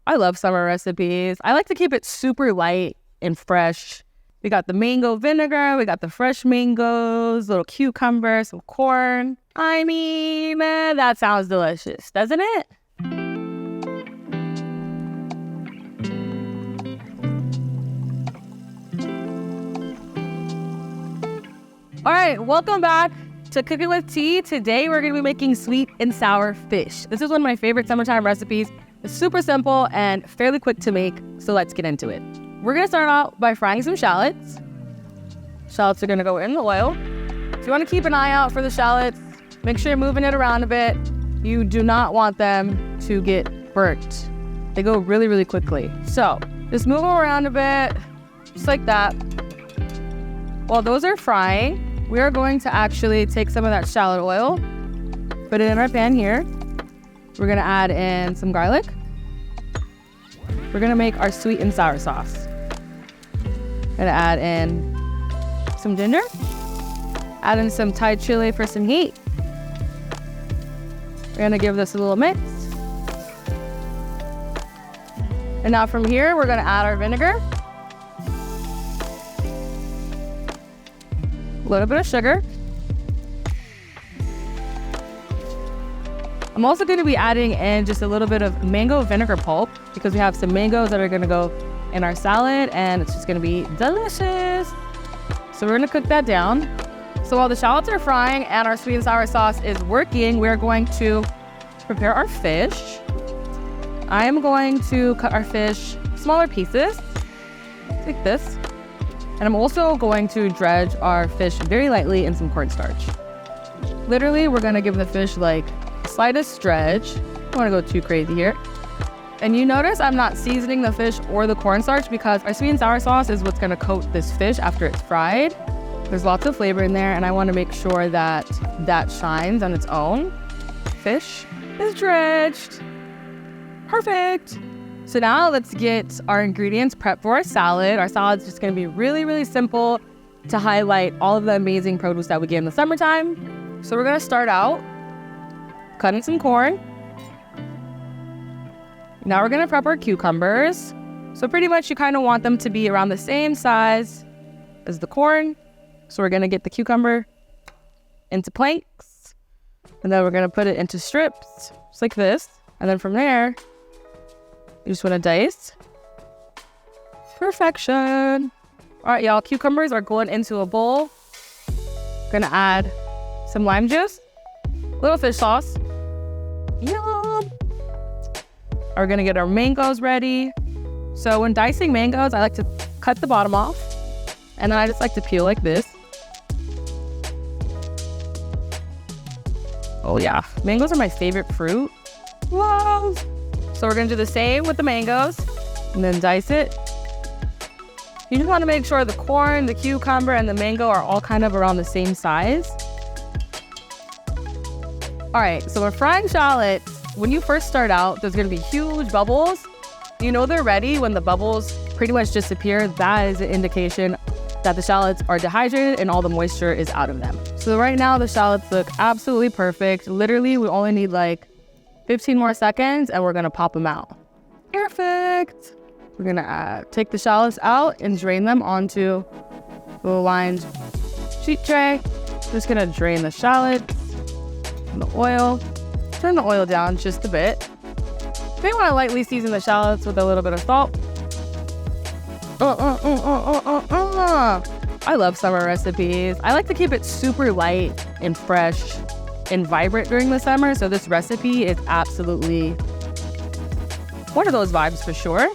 I love summer recipes. I like to keep it super light and fresh. We got the mango vinegar, we got the fresh mangoes, little cucumber, some corn. I mean, that sounds delicious, doesn't it? All right, welcome back to Cooking with Tea. Today, we're gonna be making sweet and sour fish. This is one of my favorite summertime recipes. It's super simple and fairly quick to make, so let's get into it. We're gonna start out by frying some shallots. Shallots are gonna go in the oil. If you wanna keep an eye out for the shallots, make sure you're moving it around a bit. You do not want them to get burnt. They go really, really quickly. So just move them around a bit, just like that. While those are frying, we are going to actually take some of that shallot oil, put it in our pan here. We're gonna add in some garlic. We're gonna make our sweet and sour sauce. Gonna add in some ginger. Add in some Thai chili for some heat. We're gonna give this a little mix. And now from here, we're gonna add our vinegar. A little bit of sugar. I'm also going to be adding in just a little bit of mango vinegar pulp because we have some mangoes that are going to go in our salad and it's just going to be delicious. So we're going to cook that down. So while the shallots are frying and our sweet and sour sauce is working, we're going to prepare our fish. I am going to cut our fish smaller pieces, like this. And I'm also going to dredge our fish very lightly in some cornstarch. Literally, we're going to give the fish like slightest dredge. I don't want to go too crazy here. And you notice I'm not seasoning the fish or the cornstarch because our sweet and sour sauce is what's going to coat this fish after it's fried. There's lots of flavor in there and I want to make sure that that shines on its own. Fish is dredged. Perfect. So now let's get our ingredients prepped for our salad. Our salad's just going to be really, really simple to highlight all of the amazing produce that we get in the summertime. So we're going to start out cutting some corn. Now we're gonna prep our cucumbers. So pretty much you kind of want them to be around the same size as the corn. So we're gonna get the cucumber into planks. And then we're gonna put it into strips, just like this. And then from there, you just wanna dice. Perfection. All right, y'all, cucumbers are going into a bowl. Gonna add some lime juice, a little fish sauce. Yum! We're gonna get our mangoes ready. So when dicing mangoes, I like to cut the bottom off, and then I just like to peel like this. Oh yeah, mangoes are my favorite fruit. Wow! So we're gonna do the same with the mangoes, and then dice it. You just wanna make sure the corn, the cucumber, and the mango are all kind of around the same size. All right, so we're frying shallots. When you first start out, there's gonna be huge bubbles. You know they're ready when the bubbles pretty much disappear. That is an indication that the shallots are dehydrated and all the moisture is out of them. So right now the shallots look absolutely perfect. Literally, we only need like 15 more seconds and we're gonna pop them out. Perfect. We're gonna take the shallots out and drain them onto the lined sheet tray. Just gonna drain the shallots. The oil. Turn the oil down just a bit. You may want to lightly season the shallots with a little bit of salt. I love summer recipes. I like to keep it super light and fresh and vibrant during the summer, so this recipe is absolutely one of those vibes for sure.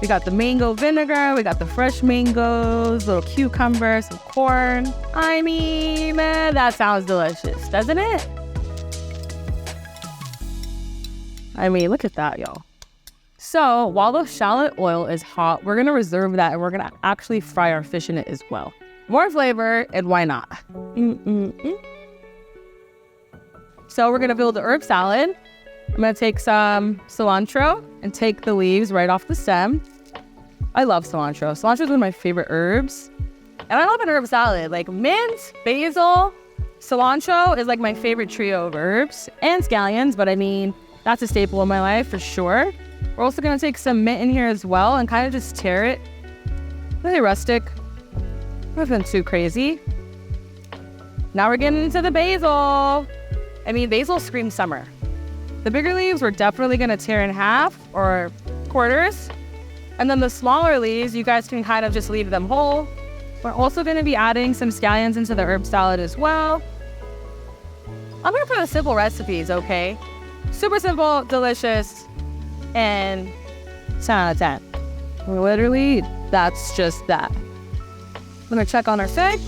We got the mango vinegar, we got the fresh mangoes, little cucumber, some corn. I mean, that sounds delicious, doesn't it? I mean, look at that, y'all. So while the shallot oil is hot, we're gonna reserve that and we're gonna actually fry our fish in it as well. More flavor, and why not? So we're gonna build the herb salad. I'm gonna take some cilantro and take the leaves right off the stem. I love cilantro. Cilantro is one of my favorite herbs. And I love an herb salad. Like mint, basil, cilantro is like my favorite trio of herbs, and scallions, but I mean, that's a staple in my life for sure. We're also gonna take some mint in here as well and kind of just tear it. Really rustic. Nothing too crazy. Now we're getting into the basil. I mean, basil screams summer. The bigger leaves we're definitely gonna tear in half or quarters. And then the smaller leaves, you guys can kind of just leave them whole. We're also gonna be adding some scallions into the herb salad as well. I'm here for the simple recipes, okay? Super simple, delicious, and 10 out of 10. Literally, that's just that. I'm gonna check on our fig.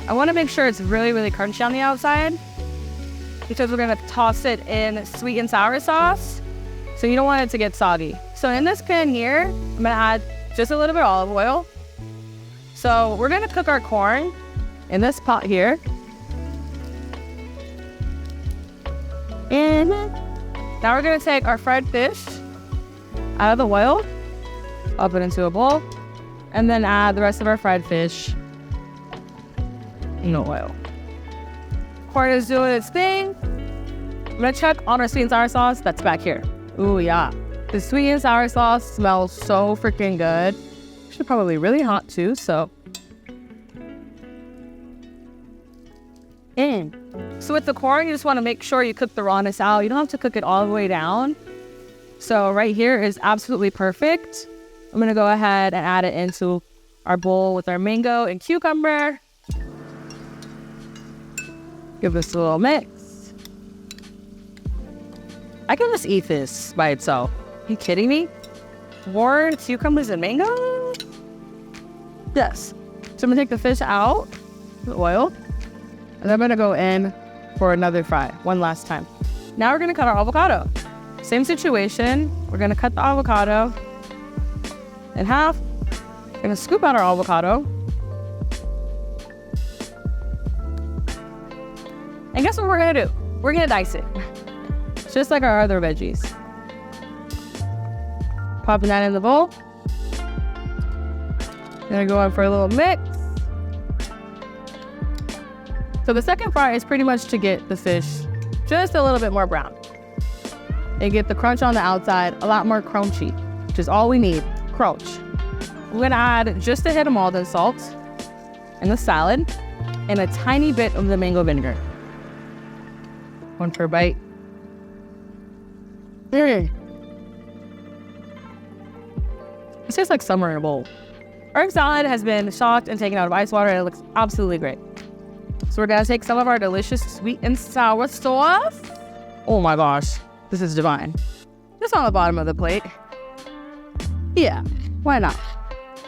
I wanna make sure it's really, really crunchy on the outside because we're gonna toss it in sweet and sour sauce. So you don't want it to get soggy. So in this pan here, I'm gonna add just a little bit of olive oil. So we're gonna cook our corn in this pot here. And now we're gonna take our fried fish out of the oil, up it into a bowl, and then add the rest of our fried fish in the oil. Corn is doing its thing. I'm gonna check on our sweet and sour sauce that's back here. Ooh, yeah. The sweet and sour sauce smells so freaking good. Actually, probably really hot too, so. So with the corn, you just want to make sure you cook the rawness out. You don't have to cook it all the way down. So right here is absolutely perfect. I'm gonna go ahead and add it into our bowl with our mango and cucumber. Give this a little mix. I can just eat this by itself. Are you kidding me? Corn, cucumbers, and mango? Yes. So I'm gonna take the fish out, the oil, and I'm gonna go in for another fry, one last time. Now we're gonna cut our avocado. Same situation. We're gonna cut the avocado in half. We're gonna scoop out our avocado. And guess what we're gonna do? We're gonna dice it. Just like our other veggies. Popping that in the bowl. Gonna go in for a little mix. So the second fry is pretty much to get the fish just a little bit more brown. And get the crunch on the outside a lot more crunchy, which is all we need, crunch. We're gonna add just a hit of Maldon salt in the salad and a tiny bit of the mango vinegar. One per bite. It tastes like summer in a bowl. Our salad has been shocked and taken out of ice water and it looks absolutely great. So we're gonna take some of our delicious sweet and sour sauce. Oh my gosh, this is divine. Just on the bottom of the plate. Yeah, why not?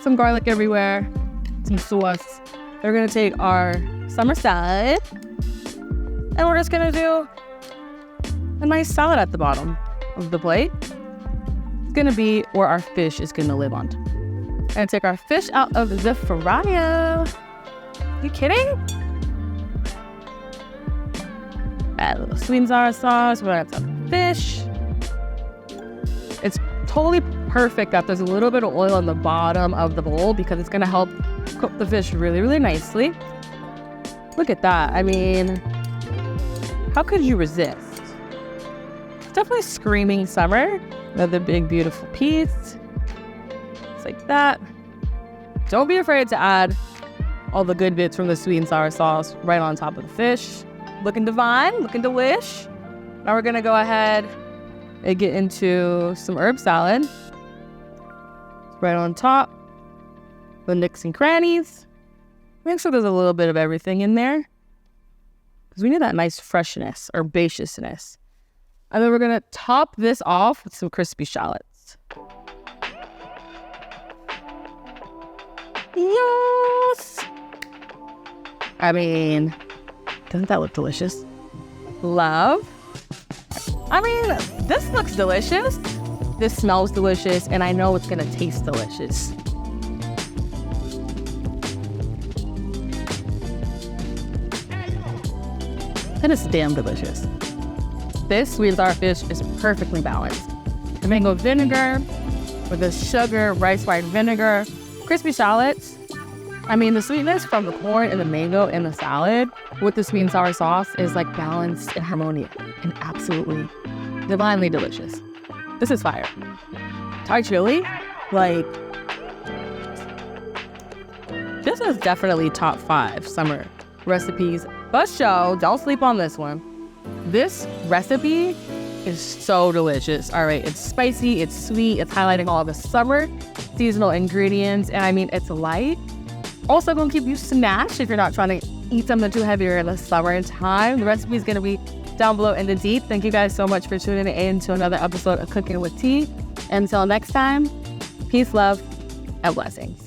Some garlic everywhere, some sauce. We're gonna take our summer salad and we're just gonna do a nice salad at the bottom of the plate. It's gonna be where our fish is gonna live on. And take our fish out of the fryer. You kidding? Add a little sweet and sour sauce. We're gonna add some fish. It's totally perfect that there's a little bit of oil on the bottom of the bowl because it's gonna help cook the fish really, really nicely. Look at that. I mean, how could you resist? It's definitely screaming summer. Another big, beautiful piece. Just like that. Don't be afraid to add all the good bits from the sweet and sour sauce right on top of the fish. Looking divine, looking delish. Now we're gonna go ahead and get into some herb salad. Right on top. The nicks and crannies. Make sure there's a little bit of everything in there. Because we need that nice freshness, herbaceousness. And then we're gonna top this off with some crispy shallots. Yes! I mean, doesn't that look delicious? Love. I mean, this looks delicious. This smells delicious, and I know it's gonna taste delicious. That is damn delicious. This sweet and sour fish is perfectly balanced. The mango vinegar with the sugar, rice wine vinegar, crispy shallots, I mean, the sweetness from the corn and the mango and the salad with the sweet and sour sauce is like balanced and harmonious and absolutely divinely delicious. This is fire. Thai chili, like, this is definitely top 5 summer recipes. But show, don't sleep on this one. This recipe is so delicious. All right, it's spicy, it's sweet, it's highlighting all the summer seasonal ingredients, and I mean, it's light. Also gonna keep you snatched if you're not trying to eat something too heavy in the summer time. The recipe is gonna be down below in the deep. Thank you guys so much for tuning in to another episode of Cooking with Tea. Until next time, peace, love, and blessings.